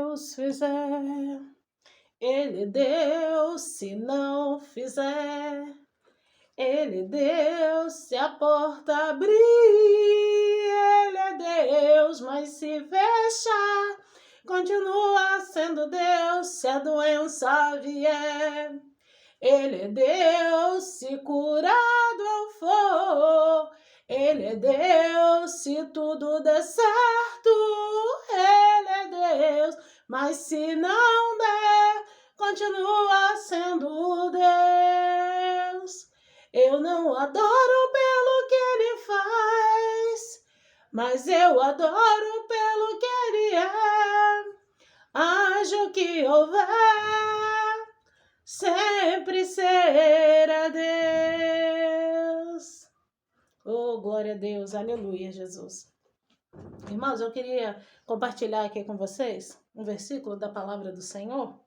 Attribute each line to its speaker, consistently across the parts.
Speaker 1: Deus fizer, Ele é Deus se não fizer. Ele é Deus se a porta abrir. Ele é Deus, mas se fechar, continua sendo Deus se a doença vier. Ele é Deus se curado eu for. Ele é Deus se tudo der certo. Ele é Deus, mas se não der, continua sendo Deus. Eu não adoro pelo que Ele faz, mas eu adoro pelo que Ele é. Haja o que houver, sempre será Deus. Oh, glória a Deus, aleluia, Jesus. Irmãos, eu queria compartilhar aqui com vocês um versículo da palavra do Senhor,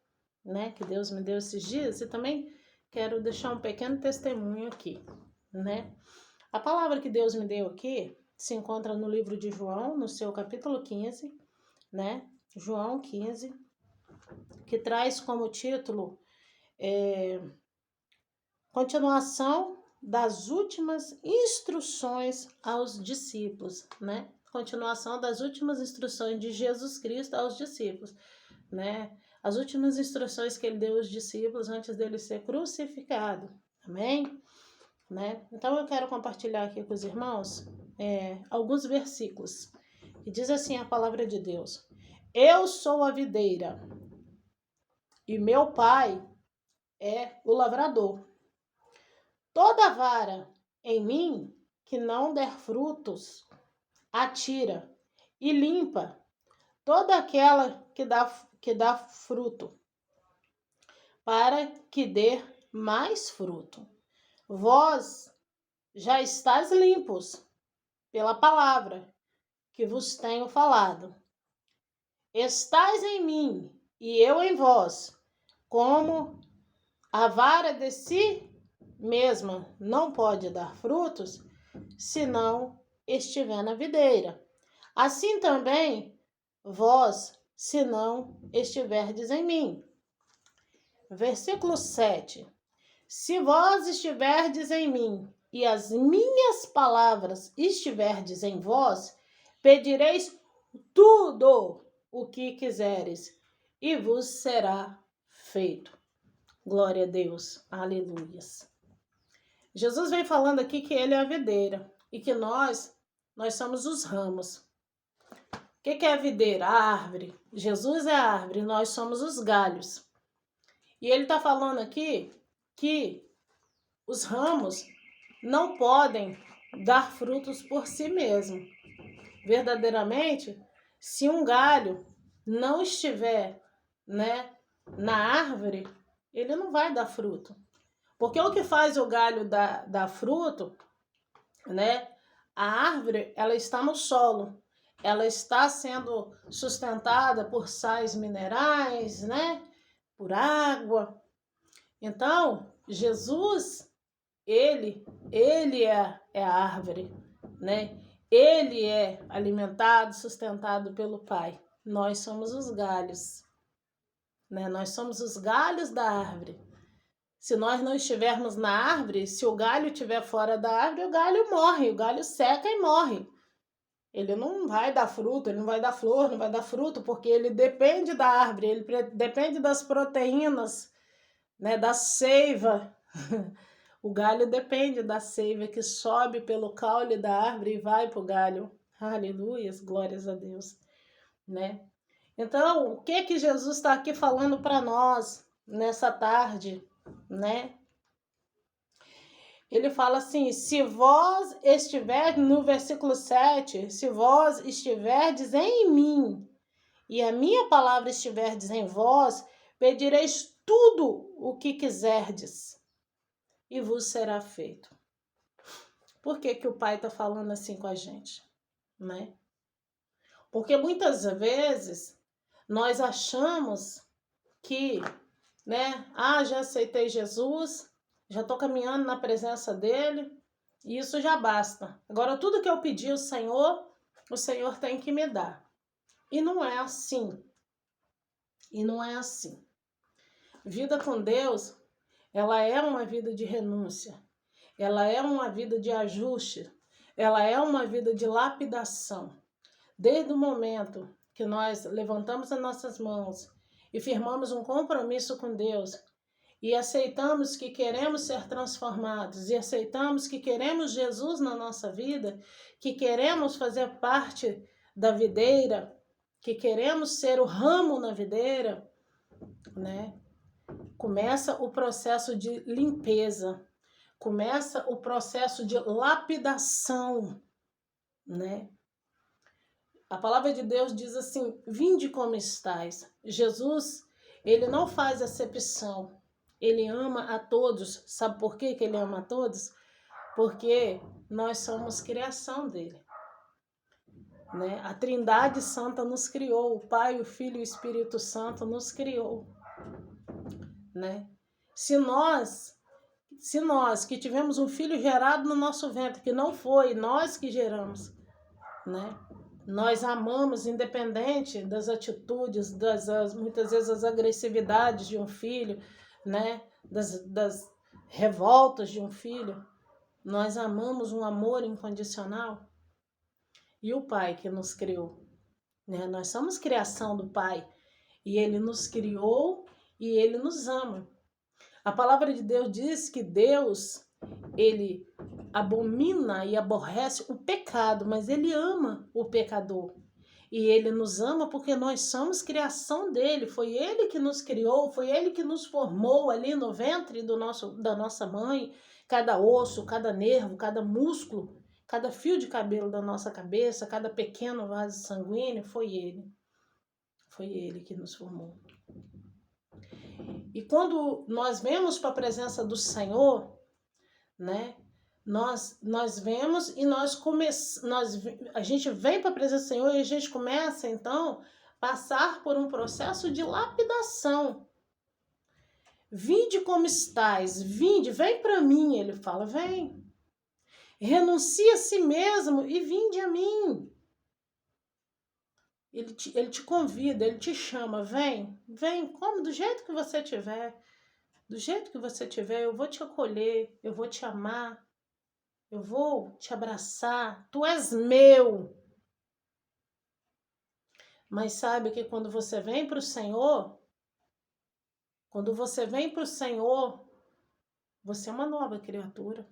Speaker 1: né, que Deus me deu esses dias, e também quero deixar um pequeno testemunho aqui, né. A palavra que Deus me deu aqui se encontra no livro de João, no seu capítulo 15, né, João 15, que traz como título continuação das últimas instruções aos discípulos, né? Continuação das últimas instruções de Jesus Cristo aos discípulos, né? As últimas instruções que ele deu aos discípulos antes dele ser crucificado, amém? Né? Então eu quero compartilhar aqui com os irmãos alguns versículos, que diz assim a palavra de Deus: Eu sou a videira e meu pai é o lavrador. Toda vara em mim que não der frutos, atira e limpa toda aquela que dá fruto, para que dê mais fruto. Vós já estáis limpos pela palavra que vos tenho falado. Estais em mim e eu em vós, como a vara de si mesma não pode dar frutos, se não estiver na videira. Assim também vós, se não estiverdes em mim. Versículo 7. Se vós estiverdes em mim e as minhas palavras estiverdes em vós, pedireis tudo o que quiseres e vos será feito. Glória a Deus. Aleluias. Jesus vem falando aqui que ele é a videira e que nós somos os ramos. O que é a videira? A árvore. Jesus é a árvore, nós somos os galhos. E ele está falando aqui que os ramos não podem dar frutos por si mesmo. Verdadeiramente, se um galho não estiver, né, na árvore, ele não vai dar fruto. Porque o que faz o galho dar fruto, né? A árvore, ela está no solo. Ela está sendo sustentada por sais minerais, né? Por água. Então, Jesus, ele é a árvore, né? Ele é alimentado, sustentado pelo Pai. Nós somos os galhos, né? Nós somos os galhos da árvore. Se nós não estivermos na árvore, se o galho estiver fora da árvore, o galho morre, o galho seca e morre. Ele não vai dar fruto, ele não vai dar flor, não vai dar fruto, porque ele depende da árvore, ele depende das proteínas, né, da seiva. O galho depende da seiva que sobe pelo caule da árvore e vai para o galho. Aleluias, glórias a Deus, né? Então, o que Jesus está aqui falando para nós nessa tarde, né? Ele fala assim: se vós estiverdes, no versículo 7, se vós estiverdes em mim e a minha palavra estiverdes em vós, pedireis tudo o que quiserdes e vos será feito. Por que o Pai está falando assim com a gente, né? Porque muitas vezes nós achamos que, né, já aceitei Jesus, já estou caminhando na presença dele, e isso já basta. Agora, tudo que eu pedi ao Senhor, o Senhor tem que me dar. E não é assim. E não é assim. Vida com Deus, ela é uma vida de renúncia. Ela é uma vida de ajuste. Ela é uma vida de lapidação. Desde o momento que nós levantamos as nossas mãos e firmamos um compromisso com Deus e aceitamos que queremos ser transformados e aceitamos que queremos Jesus na nossa vida, que queremos fazer parte da videira, que queremos ser o ramo na videira, né? Começa o processo de limpeza, começa o processo de lapidação, né? A palavra de Deus diz assim: vinde como estais. Jesus, ele não faz acepção. Ele ama a todos. Sabe por quê que ele ama a todos? Porque nós somos criação dele. Né? A Trindade Santa nos criou. O Pai, o Filho e o Espírito Santo nos criou. Né? Se nós que tivemos um filho gerado no nosso ventre, que não foi nós que geramos, né? Nós amamos, independente das atitudes, muitas vezes as agressividades de um filho, né? Das revoltas de um filho. Nós amamos um amor incondicional. E o Pai que nos criou, né? Nós somos criação do Pai. E Ele nos criou e Ele nos ama. A palavra de Deus diz que Deus, Ele abomina e aborrece o pecado, mas Ele ama o pecador. E Ele nos ama porque nós somos criação dEle. Foi Ele que nos criou, foi Ele que nos formou ali no ventre da nossa mãe. Cada osso, cada nervo, cada músculo, cada fio de cabelo da nossa cabeça, cada pequeno vaso sanguíneo, foi Ele. Foi Ele que nos formou. E quando nós vemos para a presença do Senhor, né? Nós vemos e a gente vem para a presença do Senhor e a gente começa, então, a passar por um processo de lapidação. Vinde como estais, vinde, vem para mim, ele fala, vem. Renuncia a si mesmo e vinde a mim. Ele te convida, ele te chama, vem, come do jeito que você tiver. Do jeito que você tiver, eu vou te acolher, eu vou te amar, eu vou te abraçar, tu és meu. Mas sabe que quando você vem para o Senhor, você é uma nova criatura.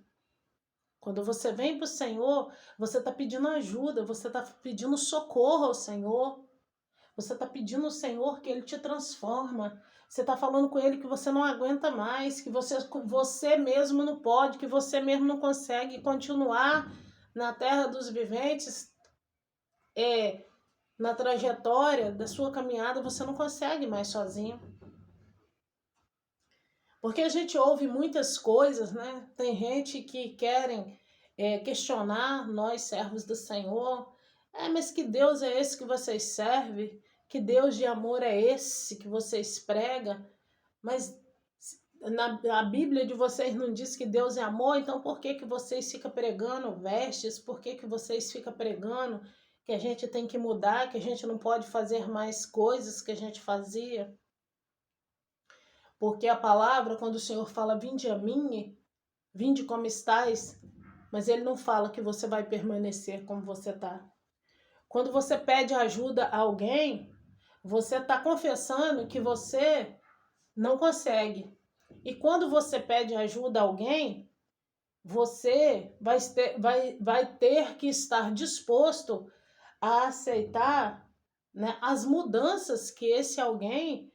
Speaker 1: Quando você vem para o Senhor, você está pedindo ajuda, você está pedindo socorro ao Senhor. Você está pedindo ao Senhor que Ele te transforma. Você está falando com Ele que você não aguenta mais, que você mesmo não pode, que você mesmo não consegue continuar na terra dos viventes. Na trajetória da sua caminhada, você não consegue mais sozinho. Porque a gente ouve muitas coisas, né? Tem gente que querem questionar nós, servos do Senhor. Mas que Deus é esse que vocês servem? Que Deus de amor é esse que vocês pregam? Mas a Bíblia de vocês não diz que Deus é amor, então por que vocês ficam pregando vestes? Por que vocês ficam pregando que a gente tem que mudar, que a gente não pode fazer mais coisas que a gente fazia? Porque a palavra, quando o Senhor fala, vinde a mim, vinde como estais, mas Ele não fala que você vai permanecer como você está. Quando você pede ajuda a alguém, você está confessando que você não consegue. E quando você pede ajuda a alguém, você vai ter que estar disposto a aceitar, né, as mudanças que esse alguém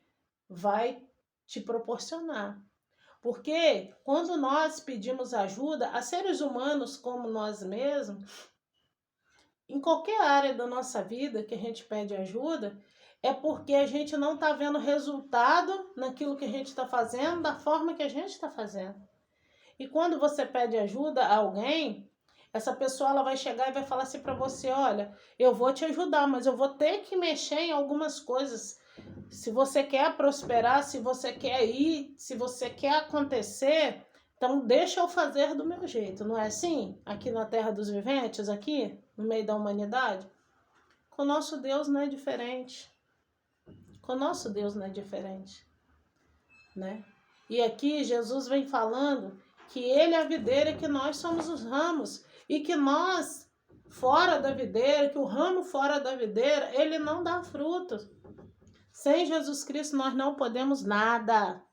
Speaker 1: vai te proporcionar. Porque quando nós pedimos ajuda a seres humanos como nós mesmos, em qualquer área da nossa vida que a gente pede ajuda, é porque a gente não está vendo resultado naquilo que a gente está fazendo, da forma que a gente está fazendo. E quando você pede ajuda a alguém, essa pessoa ela vai chegar e vai falar assim para você, olha, eu vou te ajudar, mas eu vou ter que mexer em algumas coisas. Se você quer prosperar, se você quer ir, se você quer acontecer, então deixa eu fazer do meu jeito, não é assim? Aqui na Terra dos Viventes, aqui no meio da humanidade, com o nosso Deus não é diferente. Com o nosso Deus não é diferente, né? E aqui Jesus vem falando que ele é a videira e que nós somos os ramos. E que nós, fora da videira, que o ramo fora da videira, ele não dá frutos. Sem Jesus Cristo nós não podemos nada.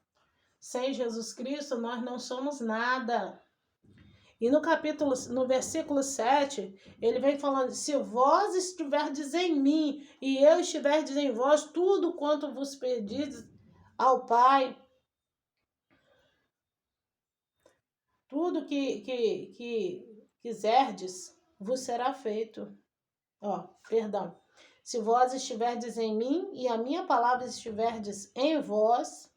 Speaker 1: Sem Jesus Cristo nós não somos nada. E no versículo 7, ele vem falando: se vós estiverdes em mim e eu estiverdes em vós, tudo quanto vos pedis ao Pai, tudo que quiserdes, vos será feito. Perdão. Se vós estiverdes em mim e a minha palavra estiverdes em vós,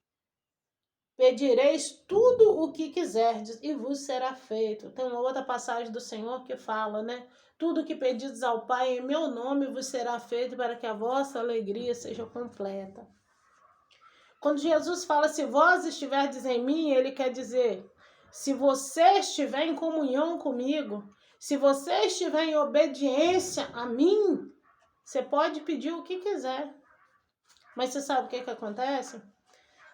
Speaker 1: pedireis tudo o que quiserdes e vos será feito. Tem uma outra passagem do Senhor que fala, né? Tudo que pedides ao Pai em meu nome vos será feito para que a vossa alegria seja completa. Quando Jesus fala se vós estiverdes em mim, ele quer dizer, se você estiver em comunhão comigo, se você estiver em obediência a mim, você pode pedir o que quiser. Mas você sabe o que acontece?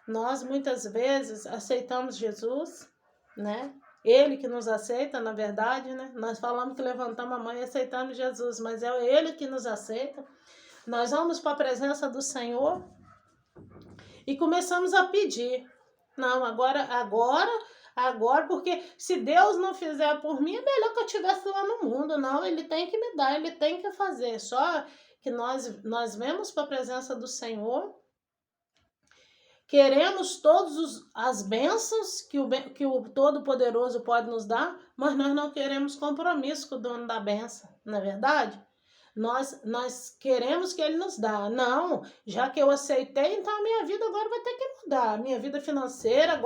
Speaker 1: Nós muitas vezes aceitamos Jesus, né? Ele que nos aceita, na verdade, né? Nós falamos que levantamos a mão e aceitamos Jesus, mas é Ele que nos aceita. Nós vamos para a presença do Senhor e começamos a pedir. Não, agora, porque se Deus não fizer por mim, é melhor que eu estivesse lá no mundo. Não, Ele tem que me dar, Ele tem que fazer. Só que nós vemos para a presença do Senhor, queremos todas as bênçãos que o Todo-Poderoso pode nos dar, mas nós não queremos compromisso com o dono da bênção, não é verdade? Nós queremos que ele nos dá. Não, já que eu aceitei, então a minha vida agora vai ter que mudar. Minha vida financeira,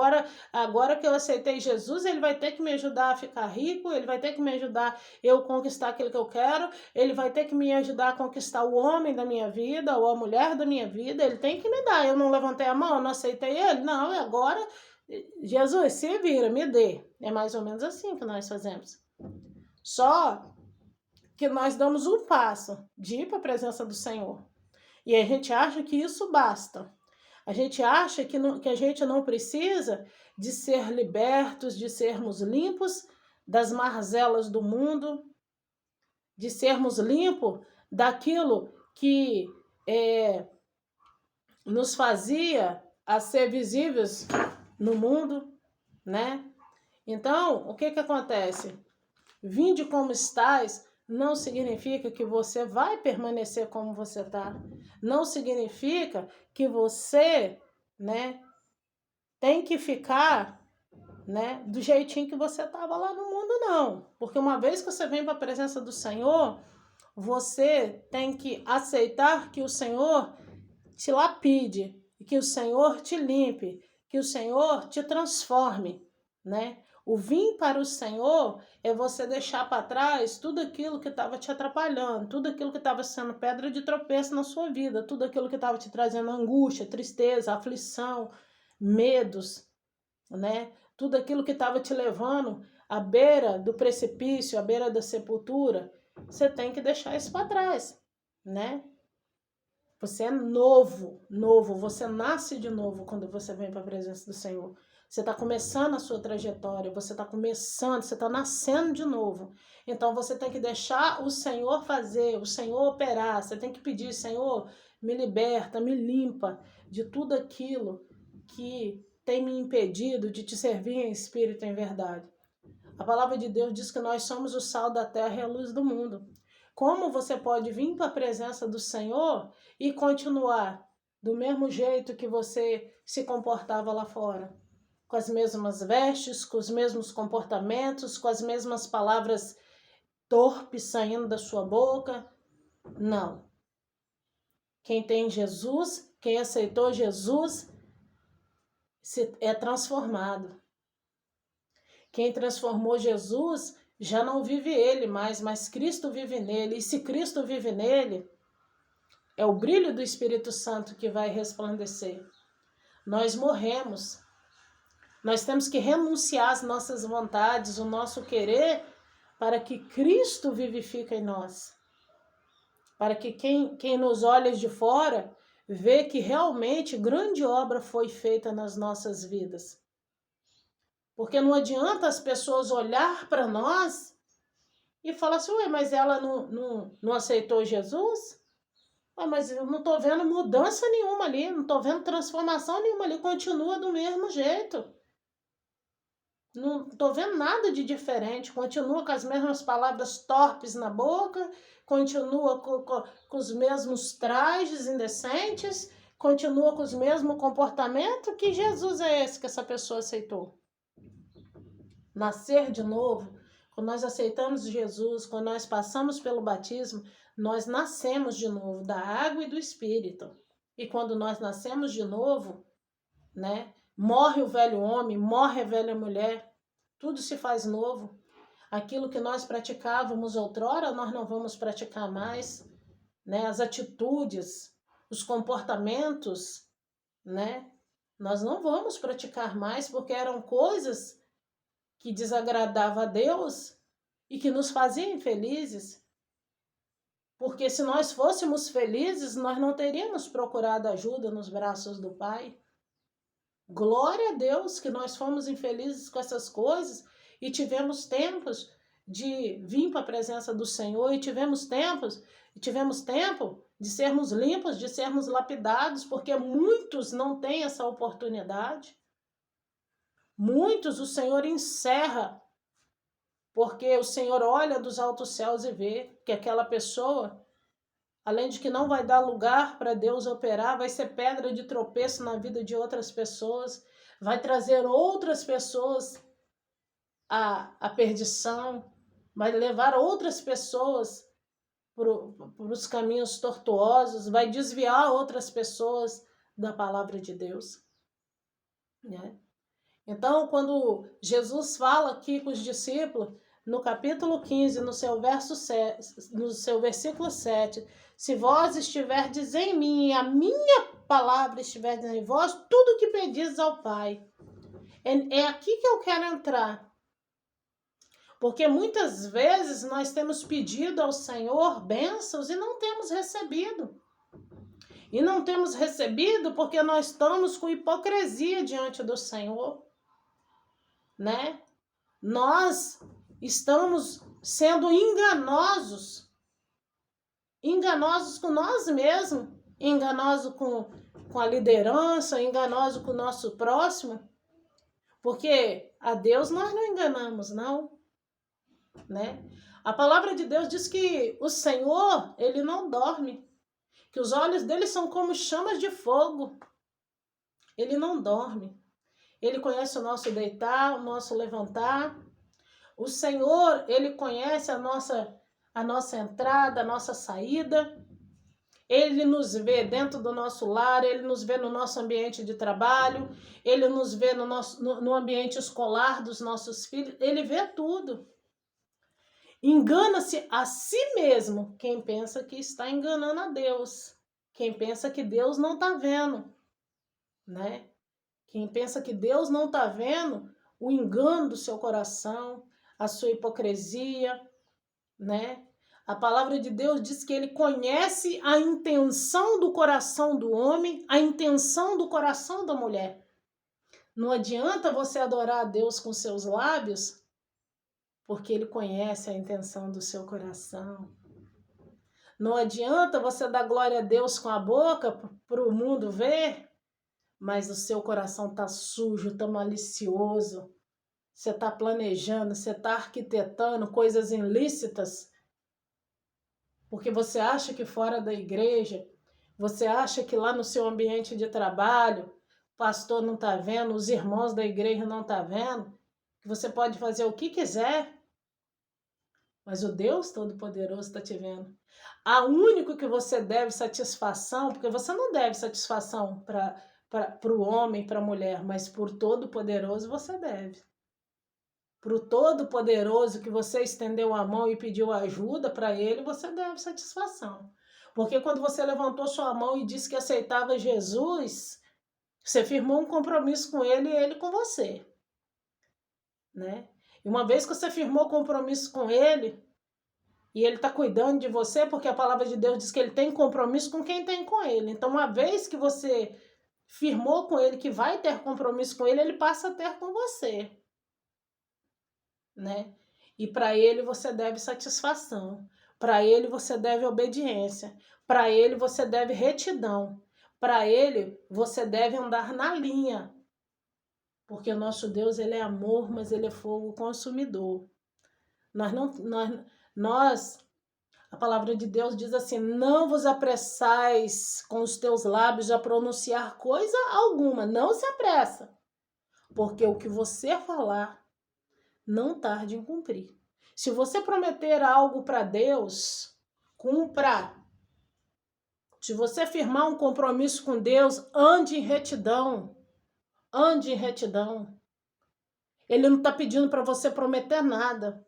Speaker 1: agora que eu aceitei Jesus, ele vai ter que me ajudar a ficar rico, ele vai ter que me ajudar eu conquistar aquilo que eu quero, ele vai ter que me ajudar a conquistar o homem da minha vida ou a mulher da minha vida, ele tem que me dar. Eu não levantei a mão, eu não aceitei ele? Não, agora, Jesus, se vira, me dê. É mais ou menos assim que nós fazemos. Só que nós damos um passo de ir para a presença do Senhor. E a gente acha que isso basta. A gente acha que a gente não precisa de ser libertos, de sermos limpos das mazelas do mundo, de sermos limpos daquilo que nos fazia a ser visíveis no mundo, né? Então, o que acontece? Vinde como estais não significa que você vai permanecer como você está. Não significa que você, né, tem que ficar, né, do jeitinho que você estava lá no mundo, não. Porque uma vez que você vem para a presença do Senhor, você tem que aceitar que o Senhor te lapide, que o Senhor te limpe, que o Senhor te transforme, né? O vir para o Senhor é você deixar para trás tudo aquilo que estava te atrapalhando, tudo aquilo que estava sendo pedra de tropeço na sua vida, tudo aquilo que estava te trazendo angústia, tristeza, aflição, medos, né? Tudo aquilo que estava te levando à beira do precipício, à beira da sepultura, você tem que deixar isso para trás, né? Você é novo, você nasce de novo quando você vem para a presença do Senhor. Você está começando a sua trajetória, você está nascendo de novo. Então você tem que deixar o Senhor fazer, o Senhor operar. Você tem que pedir, Senhor, me liberta, me limpa de tudo aquilo que tem me impedido de te servir em espírito e em verdade. A palavra de Deus diz que nós somos o sal da terra e a luz do mundo. Como você pode vir para a presença do Senhor e continuar do mesmo jeito que você se comportava lá fora? Com as mesmas vestes, com os mesmos comportamentos, com as mesmas palavras torpes saindo da sua boca? Não. Quem tem Jesus, quem aceitou Jesus, é transformado. Quem transformou Jesus já não vive ele mais, mas Cristo vive nele. E se Cristo vive nele, é o brilho do Espírito Santo que vai resplandecer. Nós morremos. Nós temos que renunciar às nossas vontades, o nosso querer, para que Cristo vivifique em nós. Para que quem nos olha de fora ver que realmente grande obra foi feita nas nossas vidas. Porque não adianta as pessoas olhar para nós e falar assim, ué, mas ela não aceitou Jesus? Ué, mas eu não estou vendo mudança nenhuma ali, não estou vendo transformação nenhuma ali, continua do mesmo jeito. Não estou vendo nada de diferente, continua com as mesmas palavras torpes na boca, continua com os mesmos trajes indecentes, continua com os mesmos comportamentos. Que Jesus é esse que essa pessoa aceitou? Nascer de novo, quando nós aceitamos Jesus, quando nós passamos pelo batismo, nós nascemos de novo da água e do Espírito. E quando nós nascemos de novo, né, morre o velho homem, morre a velha mulher, tudo se faz novo. Aquilo que nós praticávamos outrora, nós não vamos praticar mais, né? As atitudes, os comportamentos, né? Nós não vamos praticar mais porque eram coisas que desagradavam a Deus e que nos faziam infelizes. Porque se nós fôssemos felizes, nós não teríamos procurado ajuda nos braços do Pai. Glória a Deus que nós fomos infelizes com essas coisas e tivemos tempos de vir para a presença do Senhor e tivemos tempo de sermos limpos, de sermos lapidados, porque muitos não têm essa oportunidade. Muitos o Senhor encerra, porque o Senhor olha dos altos céus e vê que aquela pessoa, além de que não vai dar lugar para Deus operar, vai ser pedra de tropeço na vida de outras pessoas, vai trazer outras pessoas à perdição, vai levar outras pessoas para os caminhos tortuosos, vai desviar outras pessoas da palavra de Deus, né? Então, quando Jesus fala aqui com os discípulos, no capítulo 15, no seu versículo 7, se vós estiverdes em mim e a minha palavra estiver em vós, tudo que pedis ao Pai. É aqui que eu quero entrar. Porque muitas vezes nós temos pedido ao Senhor bênçãos e não temos recebido. E não temos recebido porque nós estamos com hipocrisia diante do Senhor, né? Nós estamos sendo enganosos com nós mesmos, enganosos com a liderança, enganosos com o nosso próximo, porque a Deus nós não enganamos, não, né? A palavra de Deus diz que o Senhor, ele não dorme, que os olhos dele são como chamas de fogo, ele não dorme, ele conhece o nosso deitar, o nosso levantar. O Senhor, ele conhece a nossa entrada, a nossa saída. Ele nos vê dentro do nosso lar, ele nos vê no nosso ambiente de trabalho, ele nos vê no ambiente escolar dos nossos filhos, ele vê tudo. Engana-se a si mesmo quem pensa que está enganando a Deus, quem pensa que Deus não está vendo, né? Quem pensa que Deus não está vendo o engano do seu coração, a sua hipocrisia, né? A palavra de Deus diz que ele conhece a intenção do coração do homem, a intenção do coração da mulher. Não adianta você adorar a Deus com seus lábios, porque ele conhece a intenção do seu coração. Não adianta você dar glória a Deus com a boca para o mundo ver, mas o seu coração está sujo, está malicioso. Você está planejando, você está arquitetando coisas ilícitas, porque você acha que fora da igreja, você acha que lá no seu ambiente de trabalho, o pastor não está vendo, os irmãos da igreja não estão vendo, que você pode fazer o que quiser, mas o Deus Todo-Poderoso está te vendo. A único que você deve satisfação, porque você não deve satisfação para o homem, para a mulher, mas por Todo-Poderoso você deve. Para o Todo-Poderoso que você estendeu a mão e pediu ajuda para ele, você deve satisfação. Porque quando você levantou sua mão e disse que aceitava Jesus, você firmou um compromisso com ele e ele com você, né? E uma vez que você firmou compromisso com ele, E ele está cuidando de você porque a palavra de Deus diz que ele tem compromisso com quem tem com ele. Então, uma vez que você firmou com ele que vai ter compromisso com ele, ele passa a ter com você, né? E para ele você deve satisfação. Para ele você deve obediência. Para ele você deve retidão. Para ele você deve andar na linha. Porque o nosso Deus, ele é amor, mas ele é fogo consumidor. A palavra de Deus diz assim: não vos apressais com os teus lábios a pronunciar coisa alguma, não se apressa, porque o que você falar, não tarde em cumprir. Se você prometer algo para Deus, cumpra. Se você firmar um compromisso com Deus, ande em retidão. Ande em retidão. Ele não está pedindo para você prometer nada.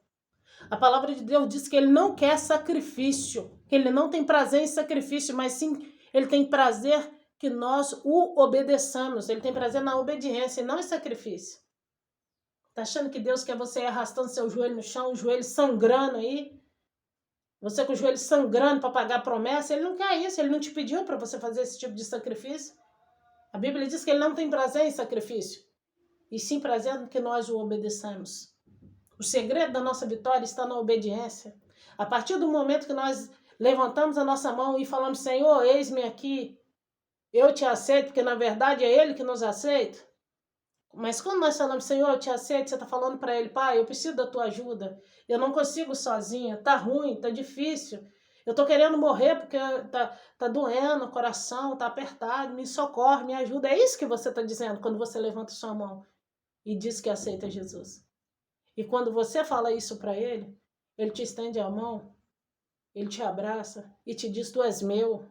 Speaker 1: A palavra de Deus diz que ele não quer sacrifício, que ele não tem prazer em sacrifício, mas sim ele tem prazer que nós o obedeçamos. Ele tem prazer na obediência e não em sacrifício. Tá achando que Deus quer você arrastando seu joelho no chão, o joelho sangrando aí? Você com o joelho sangrando para pagar a promessa? Ele não quer isso, ele não te pediu para você fazer esse tipo de sacrifício. A Bíblia diz que ele não tem prazer em sacrifício, e sim prazer no que nós o obedeçamos. O segredo da nossa vitória está na obediência. A partir do momento que nós levantamos a nossa mão e falamos: Senhor, eis-me aqui, eu te aceito, porque na verdade é Ele que nos aceita. Mas quando nós falamos: Senhor, eu te aceito, você está falando para Ele: Pai, eu preciso da tua ajuda, eu não consigo sozinha, tá ruim, tá difícil, eu tô querendo morrer porque tá doendo o coração, tá apertado, me socorre, me ajuda. É isso que você está dizendo quando você levanta sua mão e diz que aceita Jesus. E quando você fala isso para ele, ele te estende a mão, ele te abraça e te diz: tu és meu,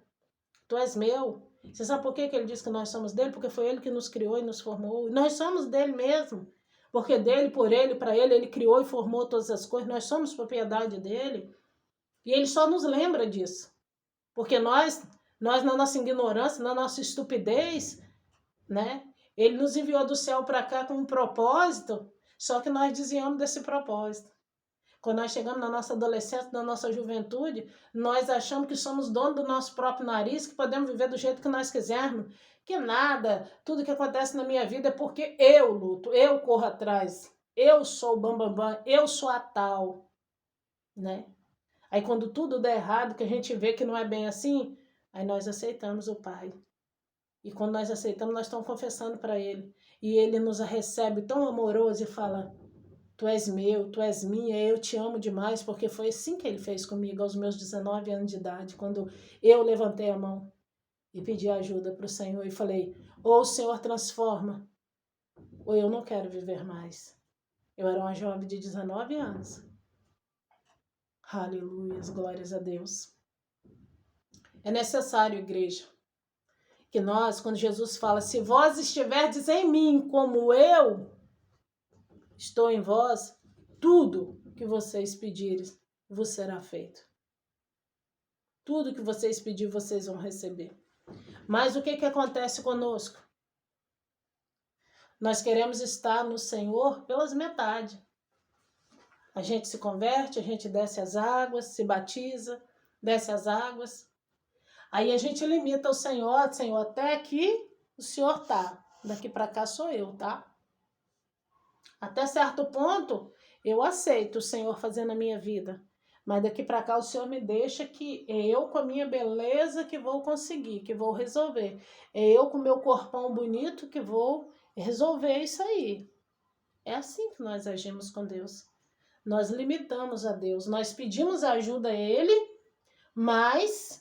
Speaker 1: tu és meu. Você sabe por que ele diz que nós somos dele? Porque foi ele que nos criou e nos formou. Nós somos dele mesmo. Porque dele, por ele, para ele, ele criou e formou todas as coisas. Nós somos propriedade dele. E ele só nos lembra disso. Porque nós na nossa ignorância, na nossa estupidez, né? Ele nos enviou do céu para cá com um propósito, só que nós desviamos desse propósito. Quando nós chegamos na nossa adolescência, na nossa juventude, nós achamos que somos donos do nosso próprio nariz, que podemos viver do jeito que nós quisermos, que nada, tudo que acontece na minha vida é porque eu luto, eu corro atrás, eu sou o bambambam, eu sou a tal, né? Aí quando tudo dá errado, que a gente vê que não é bem assim, aí nós aceitamos o Pai. E quando nós aceitamos, nós estamos confessando para Ele. E Ele nos recebe tão amoroso e fala: tu és meu, tu és minha, eu te amo demais, porque foi assim que Ele fez comigo aos meus 19 anos de idade, quando eu levantei a mão e pedi ajuda para o Senhor e falei: ou o Senhor transforma, ou eu não quero viver mais. Eu era uma jovem de 19 anos. Aleluias, glórias a Deus. É necessário, igreja, que nós, quando Jesus fala: se vós estiverdes em mim como eu estou em vós, tudo que vocês pedirem vos será feito. Tudo que vocês pedirem, vocês vão receber. Mas o que acontece conosco? Nós queremos estar no Senhor pelas metades. A gente se converte, a gente desce as águas, se batiza, desce as águas. Aí a gente limita o Senhor: Senhor, até aqui o Senhor tá. Daqui para cá sou eu, tá? Até certo ponto, eu aceito o Senhor fazer na minha vida. Mas daqui para cá o Senhor me deixa que é eu com a minha beleza que vou conseguir, que vou resolver. É eu com o meu corpão bonito que vou resolver isso aí. É assim que nós agimos com Deus. Nós limitamos a Deus. Nós pedimos ajuda a Ele, mas,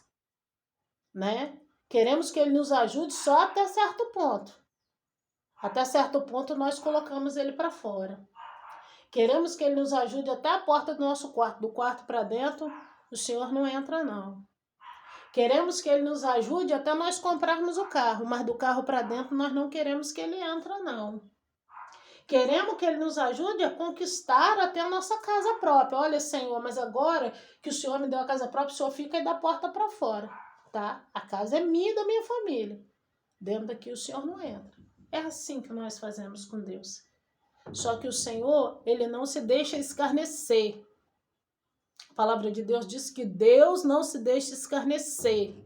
Speaker 1: né, queremos que Ele nos ajude só até certo ponto. Até certo ponto nós colocamos Ele para fora. Queremos que Ele nos ajude até a porta do nosso quarto. Do quarto para dentro, o Senhor não entra, não. Queremos que Ele nos ajude até nós comprarmos o carro, mas do carro para dentro nós não queremos que Ele entre, não. Queremos que Ele nos ajude a conquistar até a nossa casa própria. Olha, Senhor, mas agora que o Senhor me deu a casa própria, o Senhor fica aí da porta para fora, tá? A casa é minha e da minha família. Dentro daqui o Senhor não entra. É assim que nós fazemos com Deus. Só que o Senhor, Ele não se deixa escarnecer. A palavra de Deus diz que Deus não se deixa escarnecer.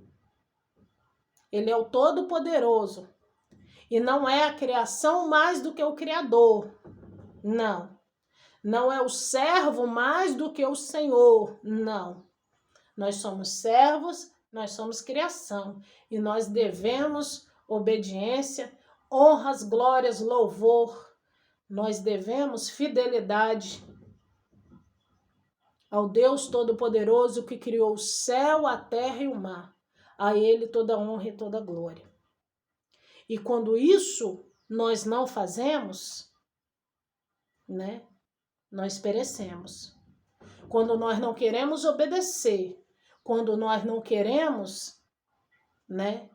Speaker 1: Ele é o Todo-Poderoso. E não é a criação mais do que o Criador. Não. Não é o servo mais do que o Senhor. Não. Nós somos servos, nós somos criação. E nós devemos obediência, honras, glórias, louvor. Nós devemos fidelidade ao Deus Todo-Poderoso que criou o céu, a terra e o mar. A Ele toda honra e toda glória. E quando isso nós não fazemos, né, nós perecemos. Quando nós não queremos obedecer, quando nós não queremos, né,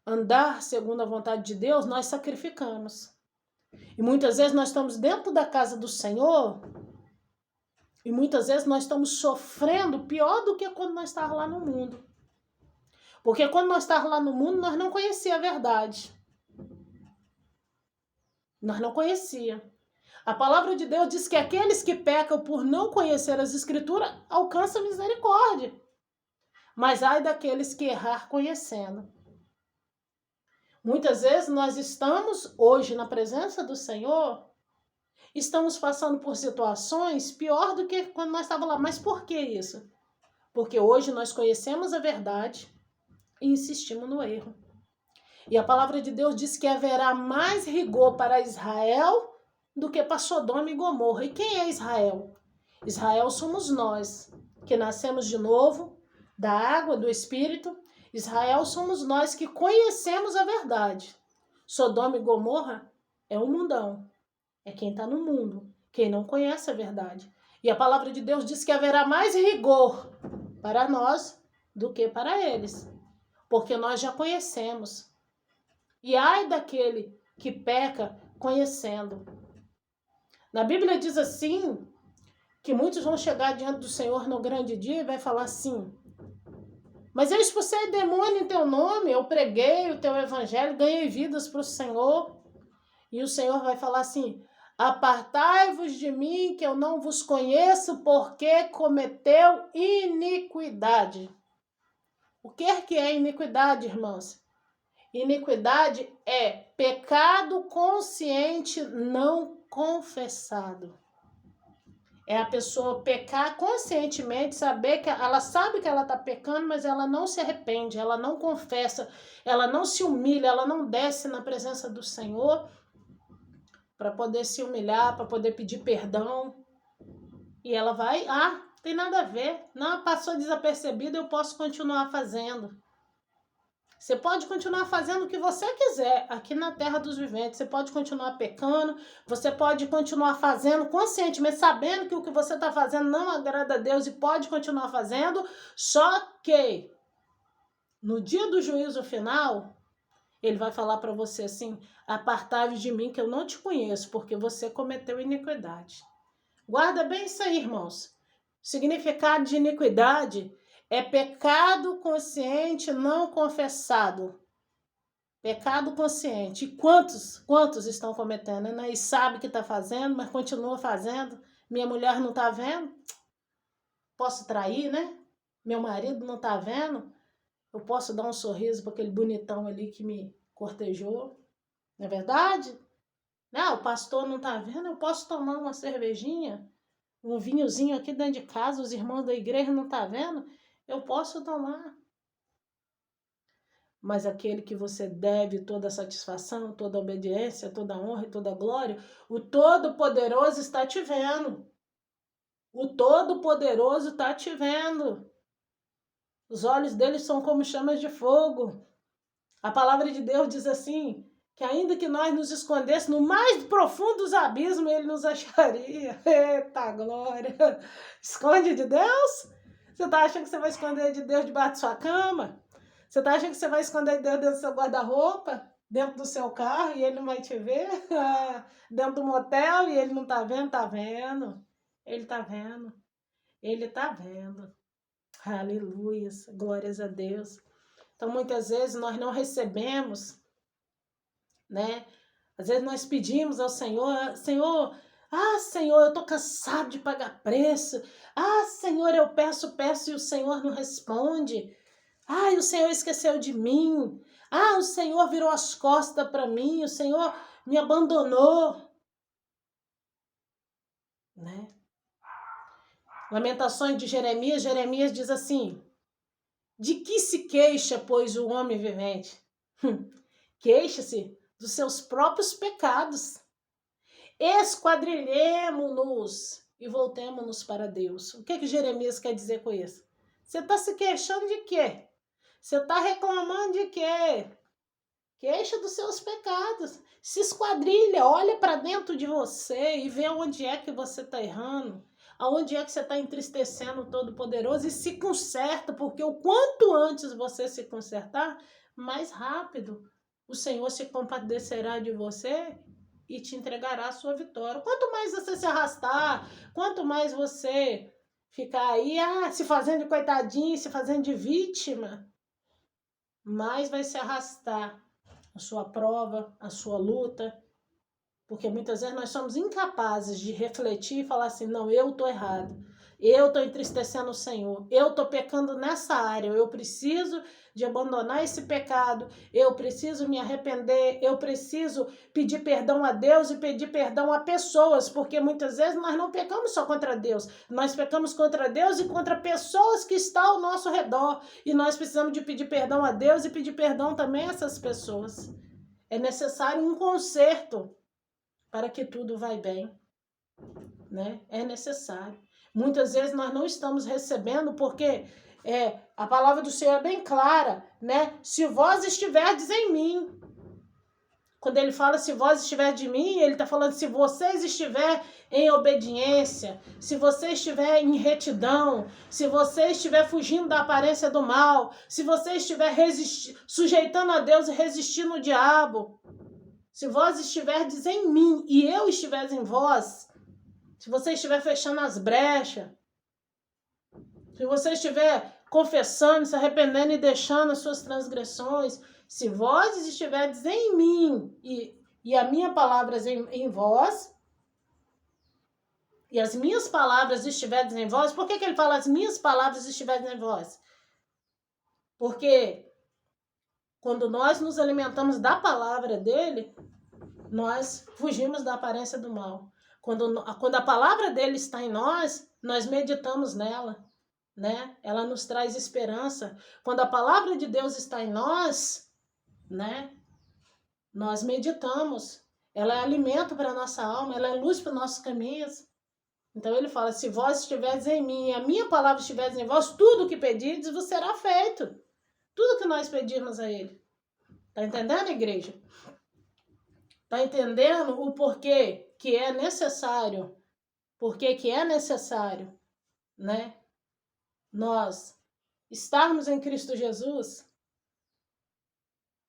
Speaker 1: andar segundo a vontade de Deus, nós sacrificamos. E muitas vezes nós estamos dentro da casa do Senhor e muitas vezes nós estamos sofrendo pior do que quando nós estávamos lá no mundo. Porque quando nós estávamos lá no mundo, nós não conhecíamos a verdade. Nós não conhecíamos. A palavra de Deus diz que aqueles que pecam por não conhecer as Escrituras alcançam misericórdia. Mas ai daqueles que errar conhecendo. Muitas vezes nós estamos hoje na presença do Senhor, estamos passando por situações pior do que quando nós estávamos lá. Mas por que isso? Porque hoje nós conhecemos a verdade e insistimos no erro. E a palavra de Deus diz que haverá mais rigor para Israel do que para Sodoma e Gomorra. E quem é Israel? Israel somos nós, que nascemos de novo, da água, do Espírito. Israel somos nós que conhecemos a verdade. Sodoma e Gomorra é o mundão. É quem está no mundo, quem não conhece a verdade. E a palavra de Deus diz que haverá mais rigor para nós do que para eles. Porque nós já conhecemos. E ai daquele que peca conhecendo. Na Bíblia diz assim, que muitos vão chegar diante do Senhor no grande dia e vai falar assim: mas eu expulsei demônio em teu nome, eu preguei o teu evangelho, ganhei vidas para o Senhor. E o Senhor vai falar assim: apartai-vos de mim, que eu não vos conheço, porque cometeu iniquidade. O que é iniquidade, irmãos? Iniquidade é pecado consciente não confessado. É a pessoa pecar conscientemente, saber que ela sabe que ela está pecando, mas ela não se arrepende, ela não confessa, ela não se humilha, ela não desce na presença do Senhor para poder se humilhar, para poder pedir perdão. E ela vai, tem nada a ver, não, passou desapercebido, eu posso continuar fazendo. Você pode continuar fazendo o que você quiser aqui na terra dos viventes. Você pode continuar pecando, você pode continuar fazendo conscientemente, sabendo que o que você está fazendo não agrada a Deus e pode continuar fazendo, só que no dia do juízo final, ele vai falar para você assim: apartai-vos de mim que eu não te conheço, porque você cometeu iniquidade. Guarda bem isso aí, irmãos. O significado de iniquidade é pecado consciente não confessado. Pecado consciente. E quantos estão cometendo, né? E sabe que está fazendo, mas continua fazendo. Minha mulher não está vendo? Posso trair, né? Meu marido não está vendo? Eu posso dar um sorriso para aquele bonitão ali que me cortejou. Não é verdade? Não, o pastor não está vendo? Eu posso tomar uma cervejinha, um vinhozinho aqui dentro de casa, os irmãos da igreja não estão vendo? Eu posso tomar. Mas aquele que você deve toda a satisfação, toda a obediência, toda a honra e toda a glória, o Todo-Poderoso está te vendo. O Todo-Poderoso está te vendo. Os olhos dele são como chamas de fogo. A palavra de Deus diz assim, que ainda que nós nos escondêssemos no mais profundo dos abismos, ele nos acharia. Eita glória! Esconde de Deus? Você está achando que você vai esconder de Deus debaixo de sua cama? Você está achando que você vai esconder Deus dentro do seu guarda-roupa? Dentro do seu carro e ele não vai te ver? Dentro do motel e ele não está vendo? Está vendo. Ele está vendo. Ele está vendo. Aleluia. Glórias a Deus. Então, muitas vezes nós não recebemos, né? Às vezes nós pedimos ao Senhor, Senhor, Ah, Senhor, eu estou cansado de pagar preço. Ah, Senhor, eu peço e o Senhor não responde. Ah, o Senhor esqueceu de mim. Ah, o Senhor virou as costas para mim. O Senhor me abandonou. Né? Lamentações de Jeremias. Jeremias diz assim: de que se queixa, pois, o homem vivente? Queixa-se dos seus próprios pecados. Esquadrilhemo-nos e voltemo-nos para Deus. O que Jeremias quer dizer com isso? Você está se queixando de quê? Você está reclamando de quê? Queixa dos seus pecados. Se esquadrilha, olha para dentro de você e vê onde é que você está errando. Aonde é que você está entristecendo o Todo-Poderoso e se conserta, porque o quanto antes você se consertar, mais rápido o Senhor se compadecerá de você e te entregará a sua vitória. Quanto mais você se arrastar, quanto mais você ficar aí, se fazendo de coitadinho, se fazendo de vítima, mais vai se arrastar a sua prova, a sua luta, porque muitas vezes nós somos incapazes de refletir e falar assim, não, eu estou errado, eu estou entristecendo o Senhor, eu estou pecando nessa área, eu preciso de abandonar esse pecado, eu preciso me arrepender, eu preciso pedir perdão a Deus e pedir perdão a pessoas, porque muitas vezes nós não pecamos só contra Deus, nós pecamos contra Deus e contra pessoas que estão ao nosso redor, e nós precisamos de pedir perdão a Deus e pedir perdão também a essas pessoas. É necessário um conserto para que tudo vai bem, né? É necessário. Muitas vezes nós não estamos recebendo porque a palavra do Senhor é bem clara, né? Se vós estiverdes em mim. Quando ele fala se vós estiverdes de mim, ele está falando se vocês estiverem em obediência, se você estiver em retidão, se você estiver fugindo da aparência do mal, se você estiver sujeitando a Deus e resistindo ao diabo. Se vós estiverdes em mim e eu estiver em vós, se você estiver fechando as brechas, se você estiver confessando, se arrependendo e deixando as suas transgressões, se vós estiverdes em mim e as minhas palavras em vós, e as minhas palavras estiverdes em vós, por que ele fala as minhas palavras estiverdes em vós? Porque quando nós nos alimentamos da palavra dele, nós fugimos da aparência do mal. Quando a palavra dele está em nós, nós meditamos nela, né? Ela nos traz esperança. Quando a palavra de Deus está em nós, né? Nós meditamos. Ela é alimento para a nossa alma, ela é luz para os nossos caminhos. Então ele fala, se vós estiverdes em mim e a minha palavra estiverdes em vós, tudo o que pedirdes vos será feito. Tudo que nós pedimos a ele. Tá entendendo, igreja? Tá entendendo o porquê que é necessário? Porquê que é necessário, né? Nós estarmos em Cristo Jesus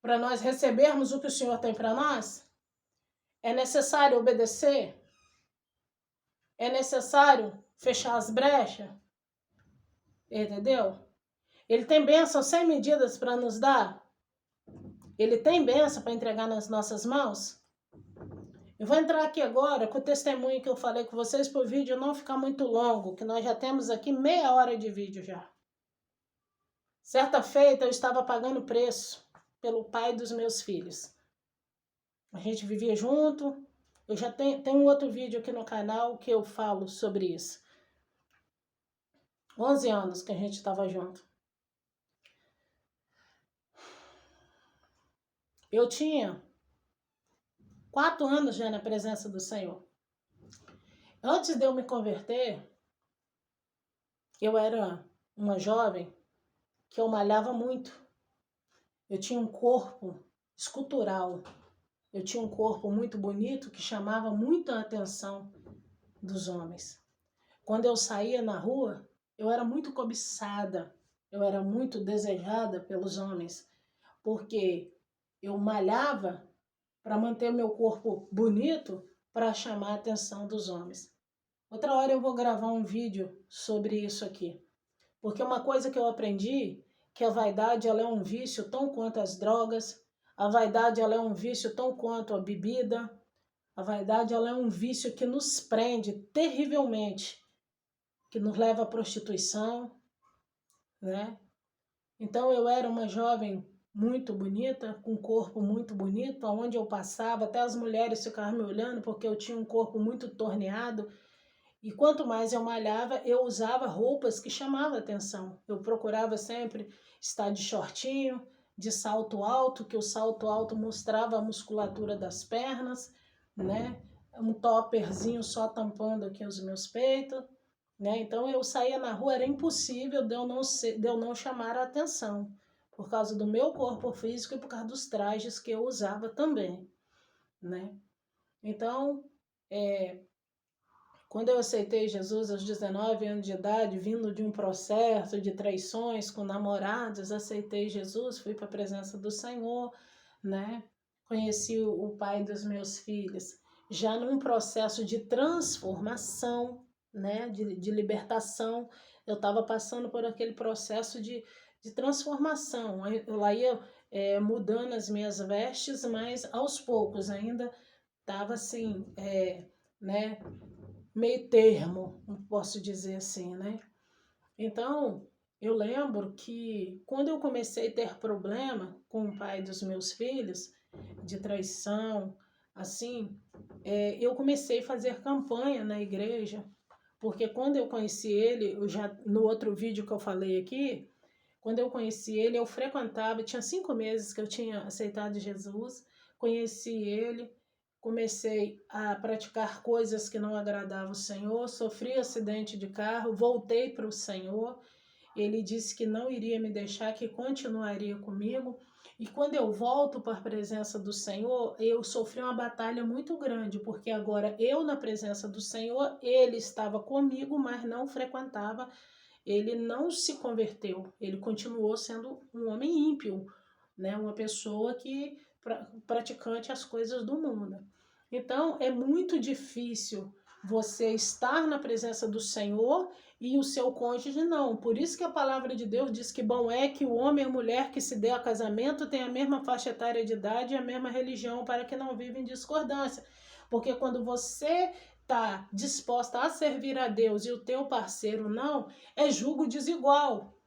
Speaker 1: para nós recebermos o que o Senhor tem para nós? É necessário obedecer? É necessário fechar as brechas? Entendeu? Ele tem bênção sem medidas para nos dar? Ele tem bênção para entregar nas nossas mãos? Eu vou entrar aqui agora com o testemunho que eu falei com vocês para o vídeo não ficar muito longo, que nós já temos aqui meia hora de vídeo já. Certa feita eu estava pagando preço pelo pai dos meus filhos. A gente vivia junto. Eu já tenho um outro vídeo aqui no canal que eu falo sobre isso. 11 anos que a gente estava junto. Eu tinha 4 anos já na presença do Senhor. Antes de eu me converter, eu era uma jovem que eu malhava muito. Eu tinha um corpo escultural. Eu tinha um corpo muito bonito que chamava muito a atenção dos homens. Quando eu saía na rua, eu era muito cobiçada. Eu era muito desejada pelos homens. Porque eu malhava para manter meu corpo bonito para chamar a atenção dos homens. Outra hora eu vou gravar um vídeo sobre isso aqui. Porque uma coisa que eu aprendi, que a vaidade ela é um vício tão quanto as drogas, a vaidade ela é um vício tão quanto a bebida, A vaidade, ela é um vício que nos prende terrivelmente, que nos leva à prostituição, né? Então eu era uma jovem muito bonita, com um corpo muito bonito, aonde eu passava, até as mulheres ficavam me olhando porque eu tinha um corpo muito torneado. E quanto mais eu malhava, eu usava roupas que chamavam atenção. Eu procurava sempre estar de shortinho, de salto alto, que o salto alto mostrava a musculatura das pernas, né? Um topperzinho só tampando aqui os meus peitos, né? Então eu saía na rua, era impossível de eu não chamar a atenção, por causa do meu corpo físico e por causa dos trajes que eu usava também, né? Então, quando eu aceitei Jesus aos 19 anos de idade, vindo de um processo de traições com namorados, aceitei Jesus, fui para a presença do Senhor, né? Conheci o pai dos meus filhos, já num processo de transformação, né? De libertação. Eu estava passando por aquele processo de transformação. Eu lá ia mudando as minhas vestes, mas aos poucos ainda estava assim, né? Meio termo, não posso dizer assim, né? Então, eu lembro que quando eu comecei a ter problema com o pai dos meus filhos, de traição, assim, eu comecei a fazer campanha na igreja, porque quando eu conheci ele, eu já no outro vídeo que eu falei aqui, quando eu conheci ele, eu frequentava, tinha 5 meses que eu tinha aceitado Jesus, conheci ele, comecei a praticar coisas que não agradavam o Senhor, sofri acidente de carro, voltei para o Senhor, ele disse que não iria me deixar, que continuaria comigo, e quando eu volto para a presença do Senhor, eu sofri uma batalha muito grande, porque agora eu na presença do Senhor, ele estava comigo, mas não frequentava, ele não se converteu, ele continuou sendo um homem ímpio, né? Uma pessoa que praticante as coisas do mundo. Então é muito difícil você estar na presença do Senhor e o seu cônjuge não. Por isso que a palavra de Deus diz que bom é que o homem e a mulher que se dê a casamento tenham a mesma faixa etária de idade e a mesma religião para que não vivem em discordância. Porque quando você está disposta a servir a Deus e o teu parceiro não, é julgo desigual.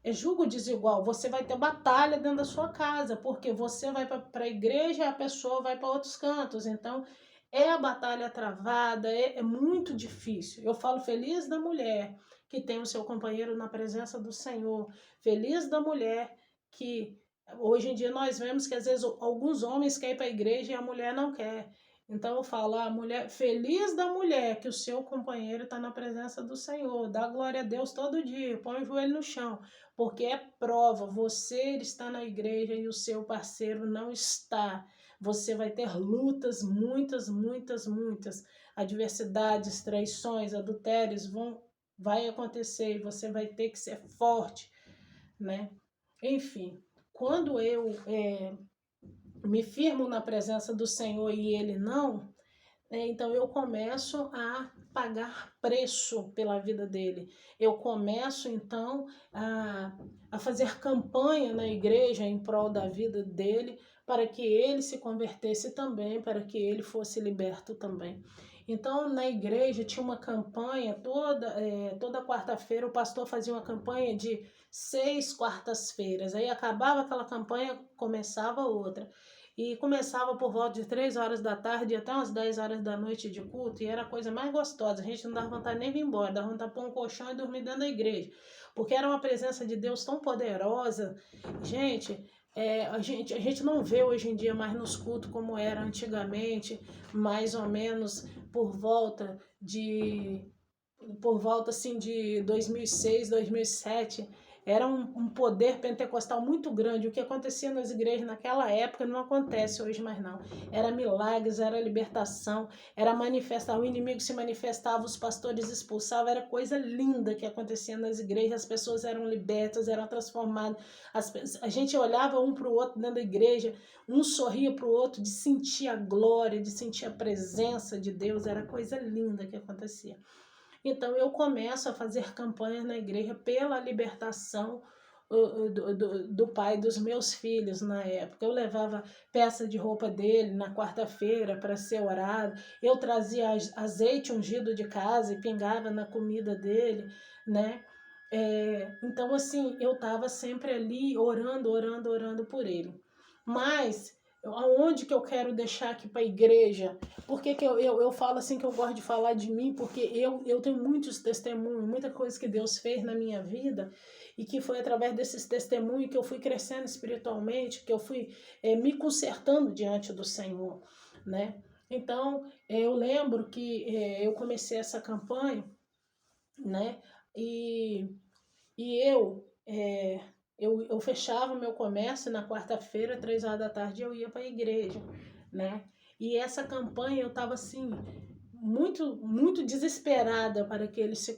Speaker 1: É julgo desigual. Você vai ter batalha dentro da sua casa, porque você vai para a igreja e a pessoa vai para outros cantos. Então, é a batalha travada, é muito difícil. Eu falo feliz da mulher que tem o seu companheiro na presença do Senhor. Feliz da mulher que hoje em dia nós vemos que às vezes alguns homens querem ir para a igreja e a mulher não quer. Então eu falo, a mulher, feliz da mulher que o seu companheiro está na presença do Senhor. Dá glória a Deus todo dia, põe o joelho no chão, porque é prova, você está na igreja e o seu parceiro não está. Você vai ter lutas, muitas, muitas, muitas. Adversidades, traições, adultérios vai acontecer e você vai ter que ser forte, né? Enfim, quando eu me firmo na presença do Senhor e Ele não, então eu começo a pagar preço pela vida dele. Eu começo então a fazer campanha na igreja em prol da vida dele, para que ele se convertesse também, para que ele fosse liberto também. Então, na igreja tinha uma campanha, toda quarta-feira o pastor fazia uma campanha de 6 quartas-feiras. Aí acabava aquela campanha, começava outra. E começava por volta de 3 horas da tarde até umas 10 horas da noite de culto, e era a coisa mais gostosa. A gente não dava vontade nem de ir embora, dava vontade de pôr um colchão e dormir dentro da igreja, porque era uma presença de Deus tão poderosa. Gente, a gente não vê hoje em dia mais nos cultos como era antigamente, mais ou menos por volta assim de 2006, 2007, era um poder pentecostal muito grande. O que acontecia nas igrejas naquela época não acontece hoje mais não. Era milagres, era libertação, era manifestar, o inimigo se manifestava, os pastores expulsavam, era coisa linda que acontecia nas igrejas, as pessoas eram libertas, eram transformadas, a gente olhava um para o outro dentro da igreja, um sorria para o outro, de sentir a glória, de sentir a presença de Deus, era coisa linda que acontecia. Então eu começo a fazer campanhas na igreja pela libertação do pai dos meus filhos na época. Eu levava peça de roupa dele na quarta-feira para ser orado. Eu trazia azeite ungido de casa e pingava na comida dele, né? Então, assim, eu estava sempre ali orando, orando, orando por ele. Mas aonde que eu quero deixar aqui para a igreja? Por que eu falo assim que eu gosto de falar de mim? Porque eu tenho muitos testemunhos, muita coisa que Deus fez na minha vida e que foi através desses testemunhos que eu fui crescendo espiritualmente, que eu fui me consertando diante do Senhor, né? Então, eu lembro que eu comecei essa campanha, né? E eu fechava o meu comércio na quarta-feira, 3 horas da tarde, eu ia para a igreja, né? E essa campanha eu estava assim, muito, muito desesperada para que eles se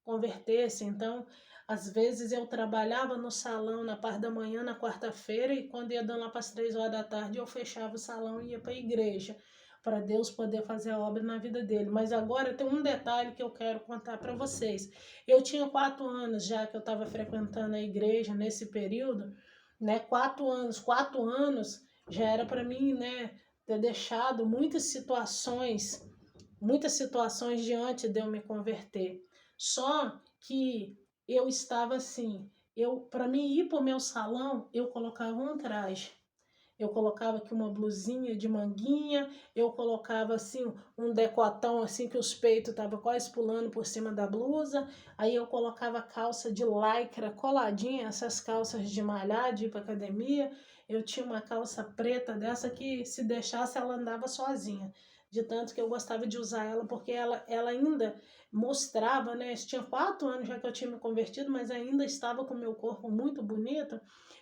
Speaker 1: convertessem. Então, às vezes eu trabalhava no salão na parte da manhã, na quarta-feira, e quando ia dando lá para as 3 horas da tarde, eu fechava o salão e ia para a igreja, para Deus poder fazer a obra na vida dele. Mas agora tem um detalhe que eu quero contar para vocês. Eu tinha 4 anos já que eu estava frequentando a igreja nesse período, né? 4 anos já era para mim, né? Ter deixado muitas situações diante de eu me converter. Só que eu estava assim, para mim ir para o meu salão, eu colocava um traje. Eu colocava aqui uma blusinha de manguinha, eu colocava assim um decotão assim que os peitos estavam quase pulando por cima da blusa, aí eu colocava calça de lycra coladinha, essas calças de malhar, de ir para academia. Eu tinha uma calça preta dessa que se deixasse ela andava sozinha, de tanto que eu gostava de usar ela, porque ela ainda mostrava, né? Tinha 4 anos já que eu tinha me convertido, mas ainda estava com o meu corpo muito bonito.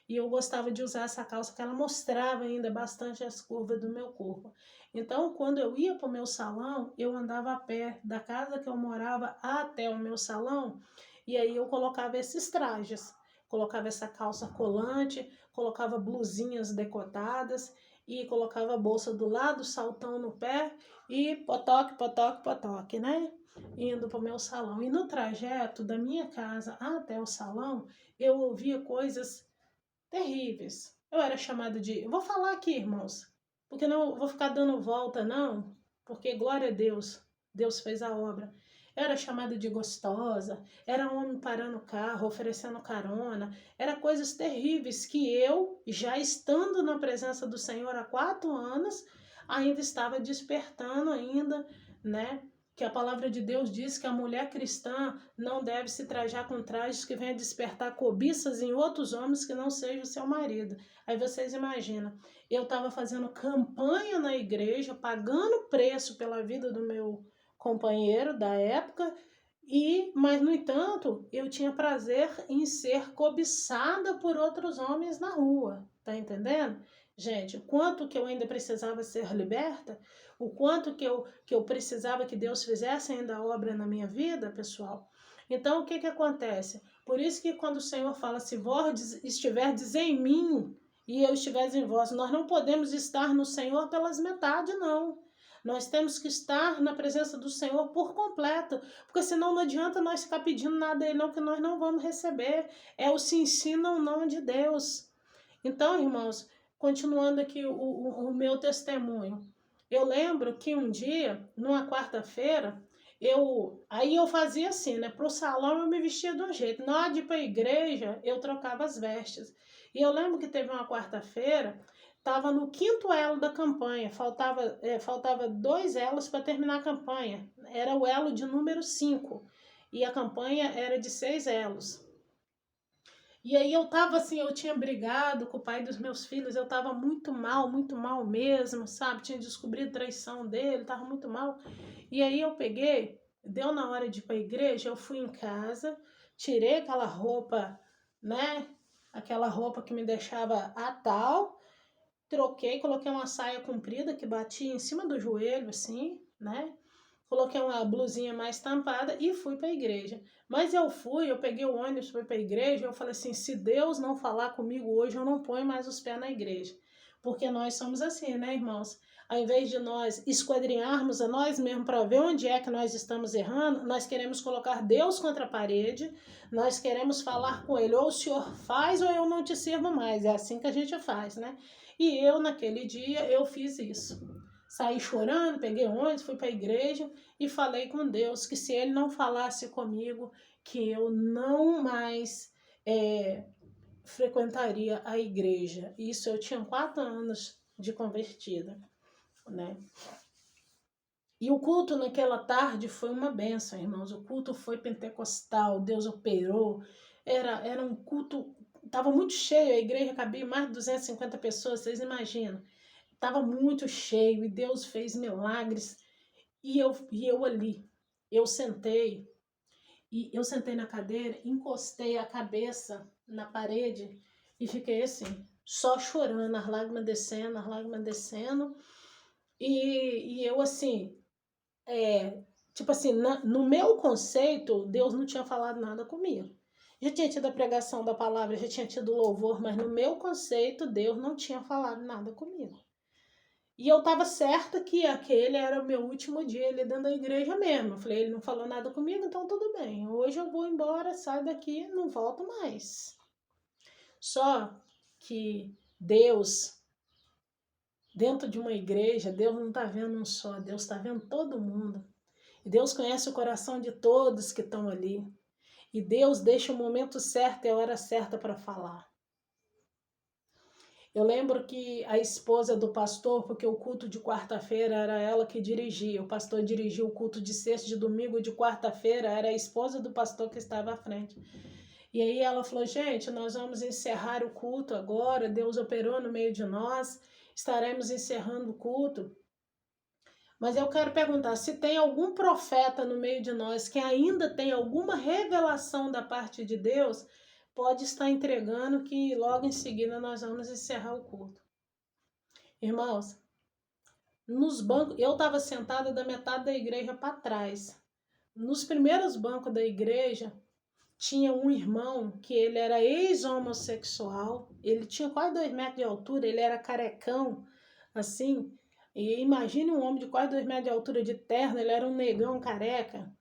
Speaker 1: E eu gostava de usar essa calça que ela mostrava ainda bastante as curvas do meu corpo. Então, quando eu ia para o meu salão, eu andava a pé da casa que eu morava até o meu salão, e aí eu colocava esses trajes. Colocava essa calça colante, colocava blusinhas decotadas e colocava a bolsa do lado, saltão no pé e potoque, potoque, potoque, né? Indo para o meu salão. E no trajeto da minha casa até o salão, eu ouvia coisas terríveis. Eu era chamada de. Eu vou falar aqui, irmãos, porque não vou ficar dando volta, não, porque glória a Deus, Deus fez a obra. Eu era chamada de gostosa, era um homem parando o carro, oferecendo carona, era coisas terríveis que eu, já estando na presença do Senhor há 4 anos, ainda estava despertando ainda, né? Que a palavra de Deus diz que a mulher cristã não deve se trajar com trajes que venham despertar cobiças em outros homens que não seja o seu marido. Aí vocês imaginam, eu estava fazendo campanha na igreja, pagando preço pela vida do meu companheiro da época, mas no entanto, eu tinha prazer em ser cobiçada por outros homens na rua, tá entendendo? Gente, o quanto que eu ainda precisava ser liberta, o quanto que eu precisava que Deus fizesse ainda a obra na minha vida, pessoal. Então, o que acontece? Por isso que quando o Senhor fala, se vós estiverdes em mim e eu estiver em vós, nós não podemos estar no Senhor pelas metades, não. Nós temos que estar na presença do Senhor por completo, porque senão não adianta nós ficar pedindo nada a Ele, não, que nós não vamos receber. É o se ensina o nome de Deus. Então, irmãos, continuando aqui o meu testemunho. Eu lembro que um dia, numa quarta-feira, aí eu fazia assim, né? Para o salão eu me vestia de um jeito. Na hora de ir para a igreja, eu trocava as vestes. E eu lembro que teve uma quarta-feira, estava no 5º elo da campanha, faltava 2 elos para terminar a campanha. Era o elo de número 5 e a campanha era de 6 elos. E aí eu tava assim, eu tinha brigado com o pai dos meus filhos, eu tava muito mal mesmo, sabe? Tinha descobrido a traição dele, tava muito mal. E aí eu peguei, deu na hora de ir pra igreja, eu fui em casa, tirei aquela roupa, né? Aquela roupa que me deixava a tal, troquei, coloquei uma saia comprida que batia em cima do joelho, assim, né? Coloquei uma blusinha mais tampada e fui para a igreja. Mas eu peguei o ônibus, fui para a igreja, eu falei assim, se Deus não falar comigo hoje, eu não ponho mais os pés na igreja. Porque nós somos assim, né, irmãos? ao invés de nós esquadrinharmos a nós mesmos para ver onde é que nós estamos errando, nós queremos colocar Deus contra a parede, nós queremos falar com Ele, ou o Senhor faz ou eu não te sirvo mais. É assim que a gente faz, né? E eu, naquele dia, eu fiz isso. Saí chorando, peguei ônibus, fui para a igreja e falei com Deus que se Ele não falasse comigo, que eu não mais frequentaria a igreja. Isso eu tinha 4 anos de convertida, né? E o culto naquela tarde foi uma bênção, irmãos. O culto foi pentecostal, Deus operou. Era um culto, estava muito cheio, a igreja cabia mais de 250 pessoas, vocês imaginam. Estava muito cheio e Deus fez milagres. E eu ali, eu sentei na cadeira, encostei a cabeça na parede e fiquei assim, só chorando, as lágrimas descendo, as lágrimas descendo. E eu assim, tipo assim, no meu conceito, Deus não tinha falado nada comigo. Já tinha tido a pregação da palavra, já tinha tido louvor, mas no meu conceito, Deus não tinha falado nada comigo. E eu estava certa que aquele era o meu último dia ali dentro da igreja mesmo. Eu falei, ele não falou nada comigo, então tudo bem. Hoje eu vou embora, saio daqui, não volto mais. Só que Deus, dentro de uma igreja, Deus não está vendo um só, Deus está vendo todo mundo. E Deus conhece o coração de todos que estão ali. E Deus deixa o momento certo e a hora certa para falar. Eu lembro que a esposa do pastor, porque o culto de quarta-feira era ela que dirigia, o pastor dirigia o culto de sexta, de domingo, de quarta-feira, era a esposa do pastor que estava à frente. E aí ela falou, gente, nós vamos encerrar o culto agora, Deus operou no meio de nós, estaremos encerrando o culto. Mas eu quero perguntar, se tem algum profeta no meio de nós que ainda tem alguma revelação da parte de Deus, pode estar entregando que logo em seguida nós vamos encerrar o culto. Irmãos, nos bancos, eu estava sentada da metade da igreja para trás. Nos primeiros bancos da igreja, tinha um irmão que ele era ex-homossexual, ele tinha quase 2 metros de altura, ele era carecão, assim, e imagine um homem de quase 2 metros de altura de terno, ele era um negão careca,